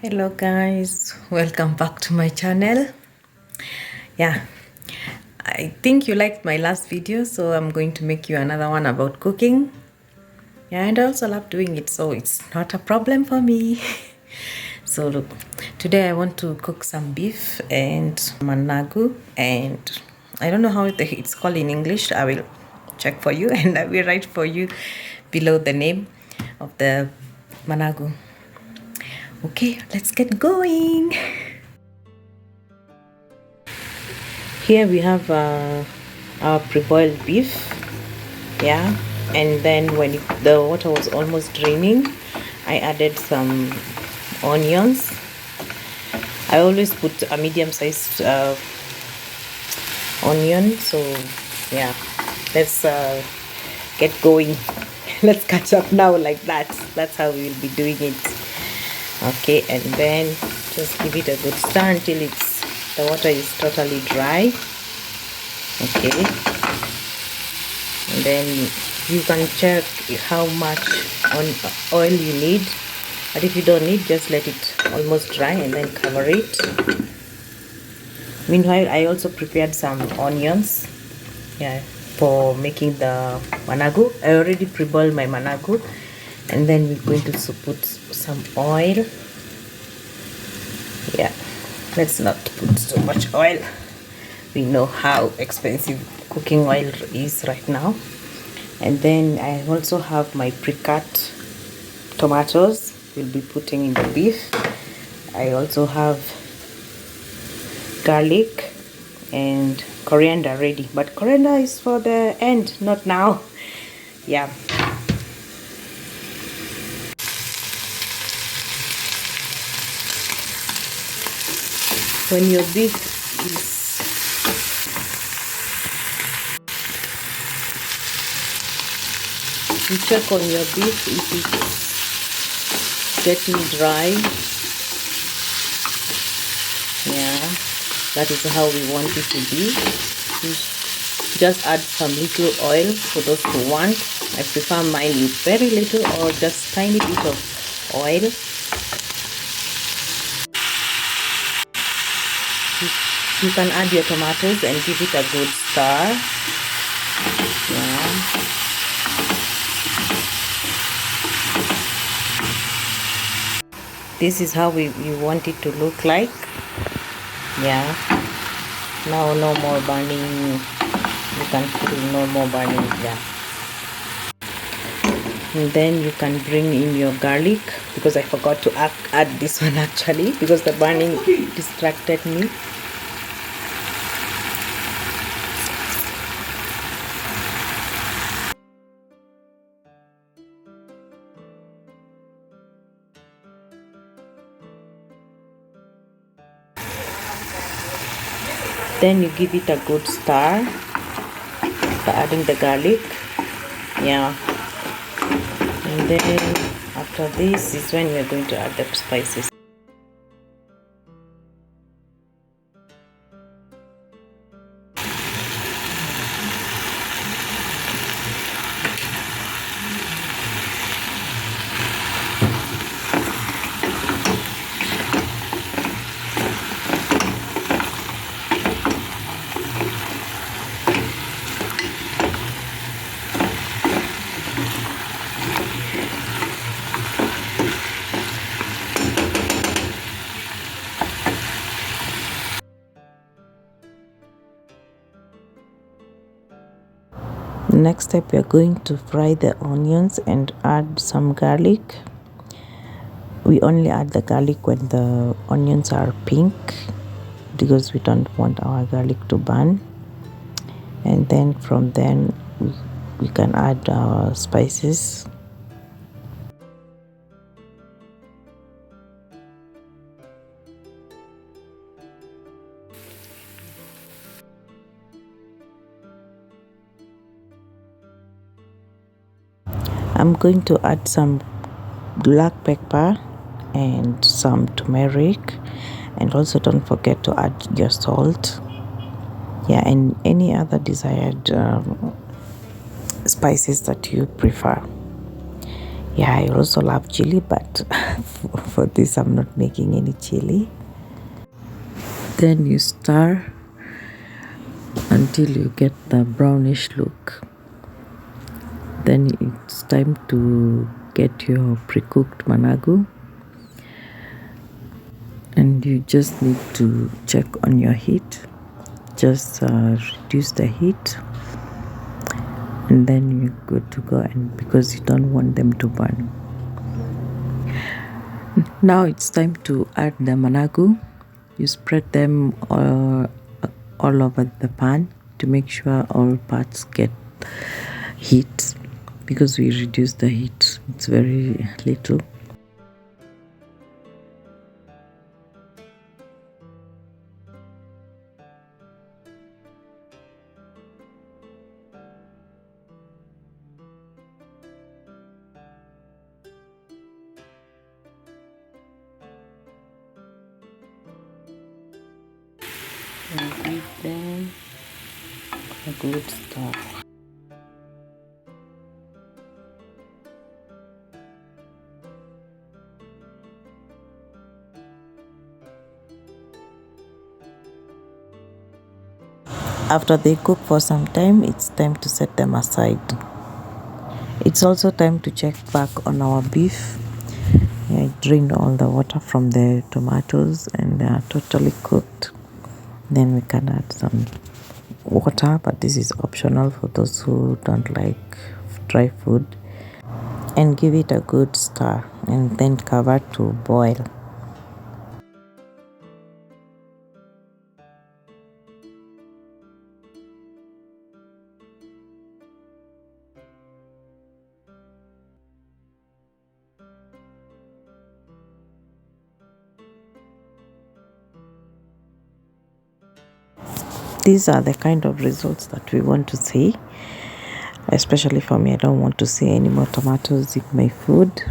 Hello guys, welcome back to my channel. Yeah, I think you liked my last video, so I'm going to make you another one about cooking. Yeah, and I also love doing it, so it's not a problem for me. So look, today I want to cook some beef and managu, and I don't know how it's called in English. I will check for you and I will write for you below the name of the managu. Okay, let's get going. Here we have our pre-boiled beef, yeah, and then when the water was almost draining, I added some onions. I always put a medium-sized onion, so yeah, let's get going. Let's catch up now like that. That's how we will be doing it. Okay, and then just give it a good stir until the water is totally dry. Okay, and then you can check how much oil you need, but if you don't need, just let it almost dry and then cover it. Meanwhile, I also prepared some onions, yeah, for making the managu. I already pre-boiled my managu, and then we're going to put some oil. Yeah, let's not put so much oil. We know how expensive cooking oil is right now. And then I also have my pre-cut tomatoes we'll be putting in the beef. I also have garlic and coriander ready, but coriander is for the end, not now. Yeah, when your beef is you check on your beef if it's getting dry. Yeah, that is how we want it to be. Just add some little oil for those who want. I prefer mine with very little or just tiny bit of oil. You can add your tomatoes and give it a good stir. Yeah. This is how we want it to look like. Yeah, now no more burning. You can feel no more burning. Yeah, and then you can bring in your garlic, because I forgot to add this one actually, because the burning distracted me. Then you give it a good stir by adding the garlic. Yeah, and then after this is when we are going to add the spices. Next step, we are going to fry the onions and add some garlic. We only add the garlic when the onions are pink, because we don't want our garlic to burn. And then from then we can add our spices. I'm going to add some black pepper and some turmeric, and also don't forget to add your salt. Yeah, and any other desired spices that you prefer. Yeah, I also love chili, but for this I'm not making any chili. Then you stir until you get the brownish look. Then it's time to get your pre-cooked managu, and you just need to check on your heat. Just reduce the heat, and then you're good to go, and because you don't want them to burn. Now it's time to add the managu. You spread them all over the pan to make sure all parts get heat, because we reduce the heat, it's very little. And give them a good stir. After they cook for some time, it's time to set them aside. It's also time to check back on our beef. I drained all the water from the tomatoes and they are totally cooked. Then we can add some water, but this is optional for those who don't like dry food. And give it a good stir and then cover to boil. These are the kind of results that we want to see. Especially for me, I don't want to see any more tomatoes in my food.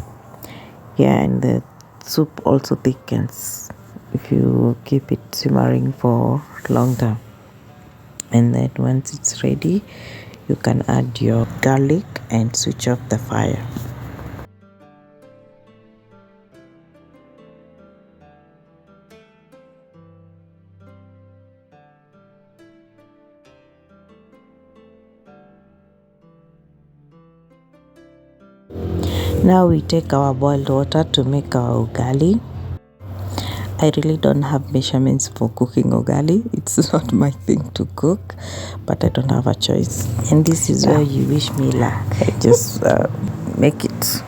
Yeah, and the soup also thickens if you keep it simmering for longer. And then once it's ready, you can add your garlic and switch off the fire. Now we take our boiled water to make our ugali. I really don't have measurements for cooking ugali. It's not my thing to cook, but I don't have a choice. And this is where you wish me luck. I just make it.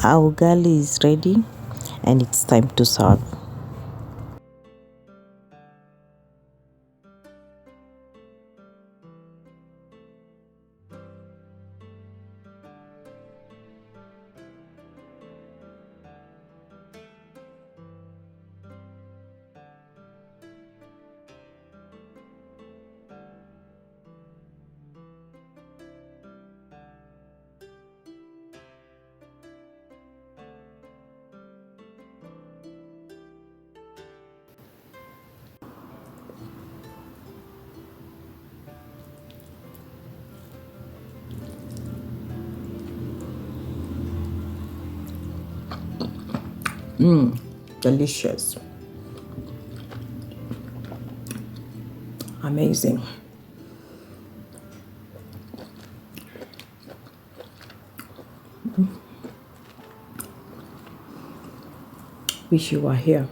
Our ugali is ready and it's time to serve. Delicious. Amazing. wish you were here.